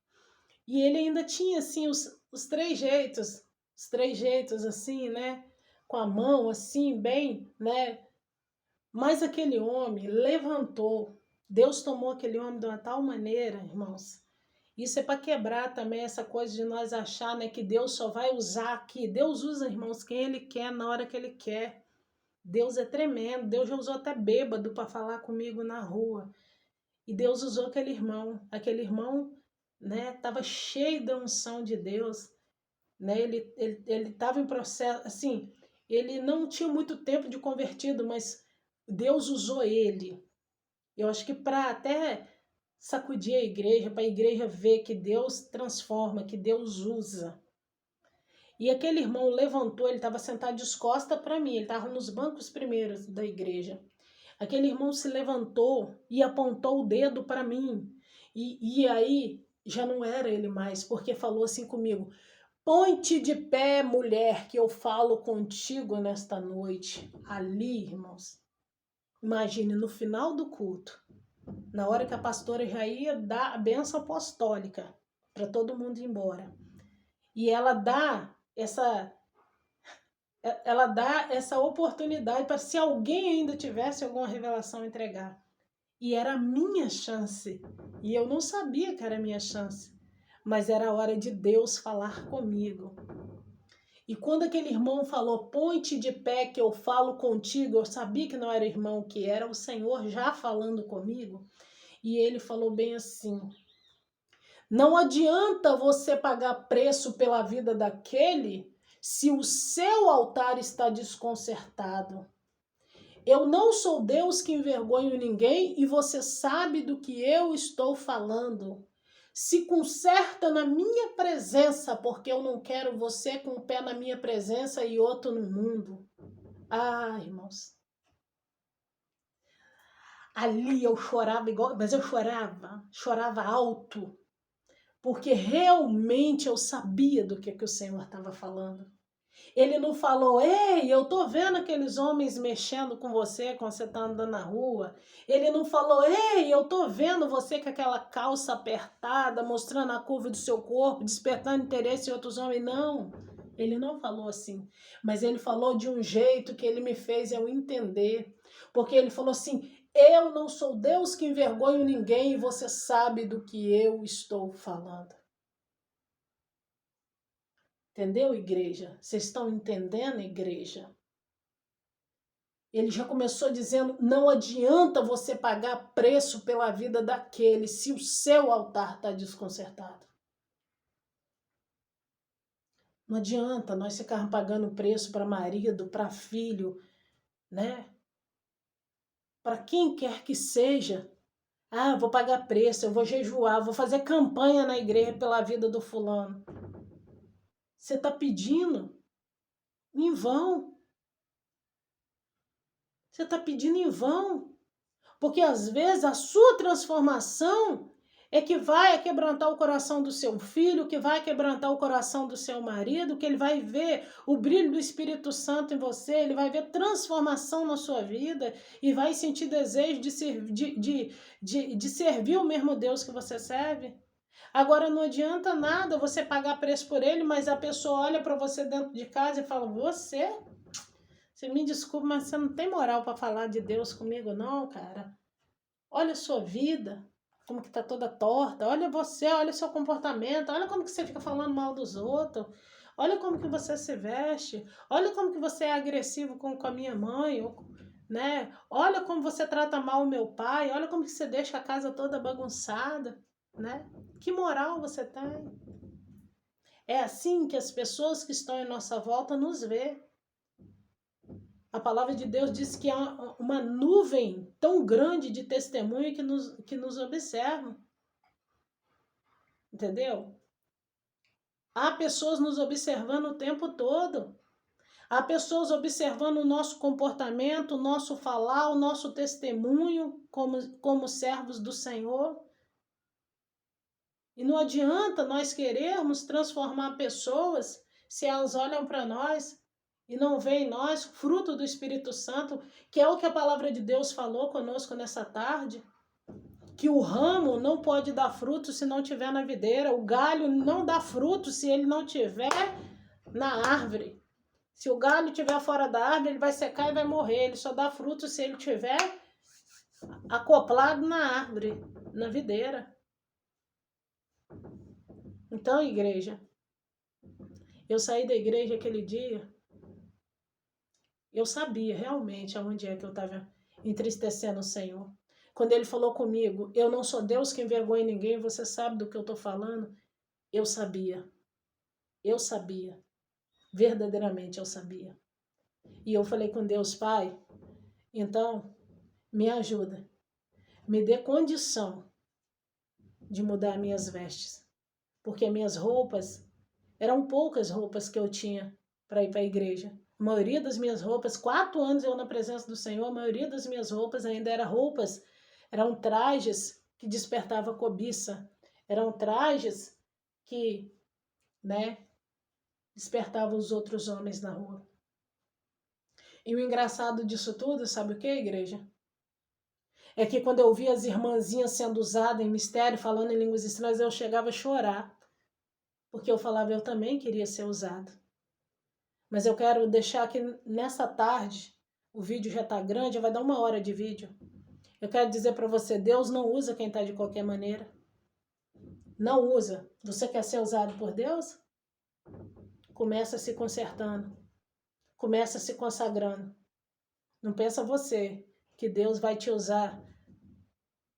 Speaker 1: e ele ainda tinha, assim, os 3 jeitos, assim, né, com a mão, assim, bem, né, mas aquele homem levantou, Deus tomou aquele homem de uma tal maneira, irmãos. Isso é para quebrar também essa coisa de nós achar, né, que Deus só vai usar aqui. Deus usa, irmãos, quem Ele quer, na hora que Ele quer. Deus é tremendo. Deus já usou até bêbado para falar comigo na rua. E Deus usou aquele irmão. Aquele irmão, né, estava cheio da unção de Deus. Né? Ele estava em processo, assim, ele não tinha muito tempo de convertido, mas Deus usou ele. Eu acho que para até sacudir a igreja, para a igreja ver que Deus transforma, que Deus usa. E aquele irmão levantou, ele estava sentado de costas para mim, ele estava nos bancos primeiros da igreja. Aquele irmão se levantou e apontou o dedo para mim. E aí já não era ele mais, porque falou assim comigo, põe-te de pé, mulher, que eu falo contigo nesta noite. Ali, irmãos, imagine, no final do culto, na hora que a pastora já ia dar a bênção apostólica para todo mundo ir embora. E ela dá essa oportunidade para se alguém ainda tivesse alguma revelação entregar. E era a minha chance. E eu não sabia que era a minha chance. Mas era a hora de Deus falar comigo. E quando aquele irmão falou, põe-te de pé que eu falo contigo, eu sabia que não era irmão, que era o Senhor já falando comigo. E ele falou bem assim, não adianta você pagar preço pela vida daquele se o seu altar está desconcertado. Eu não sou Deus que envergonho ninguém e você sabe do que eu estou falando. Se conserta na minha presença, porque eu não quero você com um pé na minha presença e outro no mundo. Ah, irmãos. Ali eu chorava igual, mas eu chorava alto, porque realmente eu sabia do que o Senhor estava falando. Ele não falou, ei, eu tô vendo aqueles homens mexendo com você quando você tá andando na rua. Ele não falou, ei, eu tô vendo você com aquela calça apertada, mostrando a curva do seu corpo, despertando interesse em outros homens. Não, ele não falou assim. Mas ele falou de um jeito que ele me fez eu entender. Porque ele falou assim, eu não sou Deus que envergonho ninguém e você sabe do que eu estou falando. Entendeu, igreja? Vocês estão entendendo, igreja? Ele já começou dizendo, não adianta você pagar preço pela vida daquele se o seu altar está desconcertado. Não adianta nós ficarmos pagando preço para marido, para filho, né? Para quem quer que seja. Ah, vou pagar preço, eu vou jejuar, vou fazer campanha na igreja pela vida do fulano. Você está pedindo em vão. Você está pedindo em vão. Porque às vezes a sua transformação é que vai quebrantar o coração do seu filho, que vai quebrantar o coração do seu marido, que ele vai ver o brilho do Espírito Santo em você, ele vai ver transformação na sua vida e vai sentir desejo de servir o mesmo Deus que você serve. Agora não adianta nada você pagar preço por ele, mas a pessoa olha para você dentro de casa e fala, você me desculpa, mas você não tem moral para falar de Deus comigo não, cara. Olha a sua vida, como que tá toda torta. Olha você, olha o seu comportamento. Olha como que você fica falando mal dos outros. Olha como que você se veste. Olha como que você é agressivo com a minha mãe, né? Olha como você trata mal o meu pai. Olha como que você deixa a casa toda bagunçada, né? Que moral você tem? É assim que as pessoas que estão em nossa volta nos vê. A palavra de Deus diz que há uma nuvem tão grande de testemunho que nos observam. Entendeu? Há pessoas nos observando o tempo todo. Há pessoas observando o nosso comportamento, o nosso falar, o nosso testemunho como servos do Senhor. E não adianta nós querermos transformar pessoas se elas olham para nós e não veem em nós fruto do Espírito Santo, que é o que a palavra de Deus falou conosco nessa tarde, que o ramo não pode dar fruto se não tiver na videira, o galho não dá fruto se ele não tiver na árvore. Se o galho estiver fora da árvore, ele vai secar e vai morrer. Ele só dá fruto se ele tiver acoplado na árvore, na videira. Então, igreja, eu saí da igreja aquele dia, eu sabia realmente aonde é que eu estava entristecendo o Senhor. Quando ele falou comigo, eu não sou Deus que envergonha ninguém, você sabe do que eu estou falando? Eu sabia. Eu sabia. Verdadeiramente eu sabia. E eu falei com Deus, Pai, então me ajuda. Me dê condição de mudar minhas vestes. Porque minhas roupas, eram poucas roupas que eu tinha para ir para a igreja. A maioria das minhas roupas, 4 anos eu na presença do Senhor, a maioria das minhas roupas ainda eram trajes que despertavam cobiça, eram trajes que, né, despertavam os outros homens na rua. E o engraçado disso tudo, sabe o que, igreja? É que quando eu via as irmãzinhas sendo usadas em mistério, falando em línguas estranhas, eu chegava a chorar. Porque eu falava, eu também queria ser usado. Mas eu quero deixar aqui nessa tarde, o vídeo já está grande, vai dar 1 hora de vídeo. Eu quero dizer para você, Deus não usa quem está de qualquer maneira. Não usa. Você quer ser usado por Deus? Começa se consertando. Começa se consagrando. Não pensa você que Deus vai te usar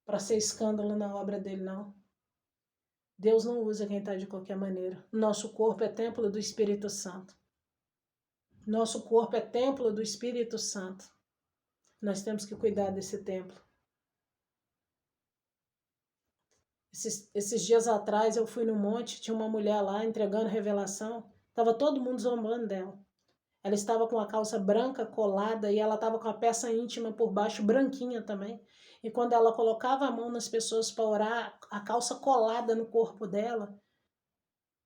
Speaker 1: para ser escândalo na obra dele, não. Deus não usa quem está de qualquer maneira. Nosso corpo é templo do Espírito Santo. Nosso corpo é templo do Espírito Santo. Nós temos que cuidar desse templo. Esses dias atrás eu fui no monte, tinha uma mulher lá entregando revelação. Estava todo mundo zombando dela. Ela estava com a calça branca colada e ela estava com a peça íntima por baixo, branquinha também. E quando ela colocava a mão nas pessoas para orar, a calça colada no corpo dela,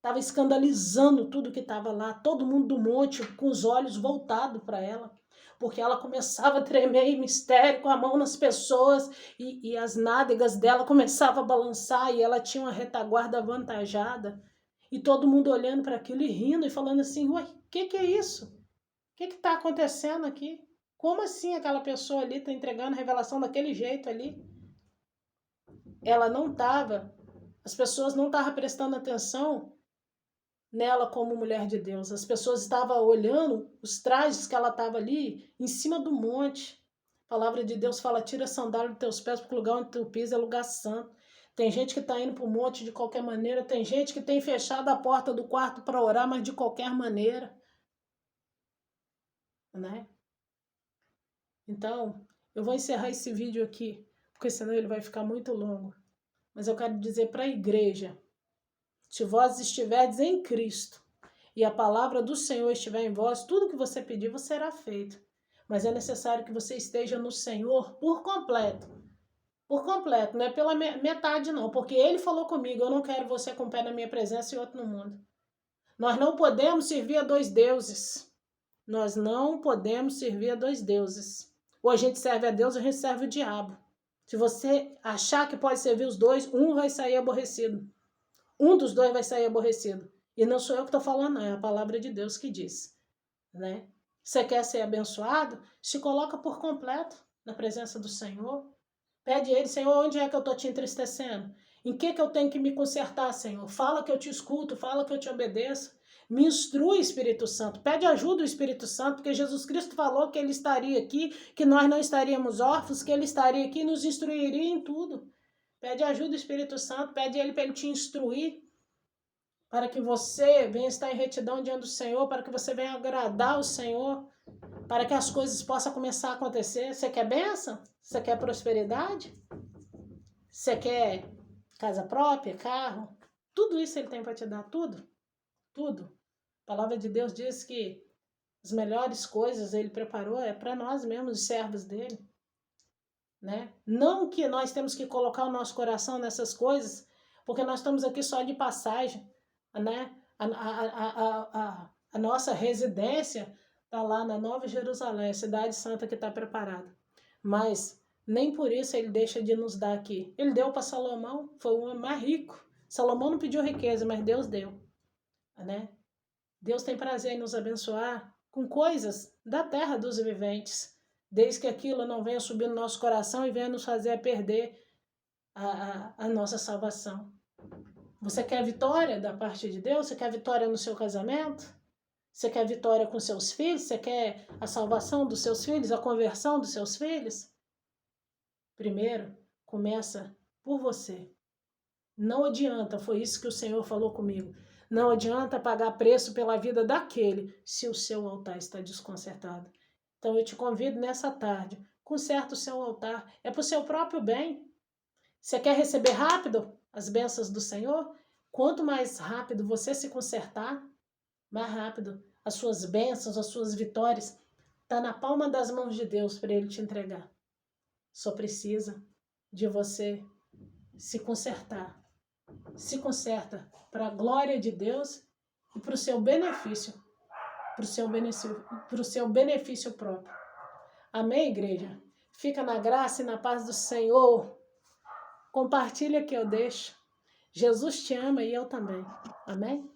Speaker 1: estava escandalizando tudo que estava lá, todo mundo do monte com os olhos voltados para ela, porque ela começava a tremer em mistério, com a mão nas pessoas, e as nádegas dela começavam a balançar, e ela tinha uma retaguarda avantajada, e todo mundo olhando para aquilo e rindo, e falando assim, uai, o que é isso? O que está acontecendo aqui? Como assim aquela pessoa ali está entregando revelação daquele jeito ali? Ela não estava, as pessoas não estavam prestando atenção nela como mulher de Deus. As pessoas estavam olhando os trajes que ela estava ali em cima do monte. A palavra de Deus fala, tira a sandália dos teus pés, porque o lugar onde tu pisa é lugar santo. Tem gente que está indo para o monte de qualquer maneira, tem gente que tem fechado a porta do quarto para orar, mas de qualquer maneira. Né? Então, eu vou encerrar esse vídeo aqui, porque senão ele vai ficar muito longo. Mas eu quero dizer para a igreja, se vós estiverdes em Cristo e a palavra do Senhor estiver em vós, tudo que você pedir, você será feito. Mas é necessário que você esteja no Senhor por completo. Por completo, não é pela metade não, porque Ele falou comigo, eu não quero você com um pé na minha presença e outro no mundo. Nós não podemos servir a dois deuses. Nós não podemos servir a dois deuses. Ou a gente serve a Deus ou a gente serve o diabo. Se você achar que pode servir os dois, um vai sair aborrecido. Um dos dois vai sair aborrecido. E não sou eu que estou falando, não. É a palavra de Deus que diz. Né? Você quer ser abençoado? Se coloca por completo na presença do Senhor. Pede a Ele, Senhor, onde é que eu estou te entristecendo? Em que eu tenho que me consertar, Senhor? Fala que eu te escuto, fala que eu te obedeço. Me instrui, Espírito Santo. Pede ajuda ao Espírito Santo, porque Jesus Cristo falou que Ele estaria aqui, que nós não estaríamos órfãos, que Ele estaria aqui e nos instruiria em tudo. Pede ajuda ao Espírito Santo, pede a Ele para Ele te instruir, para que você venha estar em retidão diante do Senhor, para que você venha agradar o Senhor, para que as coisas possam começar a acontecer. Você quer bênção? Você quer prosperidade? Você quer casa própria, carro? Tudo isso Ele tem para te dar, tudo. Tudo. A palavra de Deus diz que as melhores coisas Ele preparou é para nós mesmos, os servos dEle. Né? Não que nós temos que colocar o nosso coração nessas coisas, porque nós estamos aqui só de passagem. Né? A nossa residência está lá na Nova Jerusalém, a cidade santa que está preparada. Mas nem por isso Ele deixa de nos dar aqui. Ele deu para Salomão, foi o homem mais rico. Salomão não pediu riqueza, mas Deus deu. Né? Deus tem prazer em nos abençoar com coisas da terra dos viventes, desde que aquilo não venha subir no nosso coração e venha nos fazer perder a nossa salvação. Você quer vitória da parte de Deus? Você quer vitória no seu casamento? Você quer vitória com seus filhos? Você quer a salvação dos seus filhos, a conversão dos seus filhos? Primeiro, começa por você. Não adianta, foi isso que o Senhor falou comigo. Não adianta pagar preço pela vida daquele se o seu altar está desconcertado. Então eu te convido nessa tarde, conserta o seu altar. É para o seu próprio bem. Você quer receber rápido as bênçãos do Senhor? Quanto mais rápido você se consertar, mais rápido as suas bênçãos, as suas vitórias, está na palma das mãos de Deus para Ele te entregar. Só precisa de você se consertar. Se conserta para a glória de Deus e para o seu benefício, para o seu benefício próprio. Amém, igreja? Fica na graça e na paz do Senhor. Compartilha que eu deixo. Jesus te ama e eu também. Amém?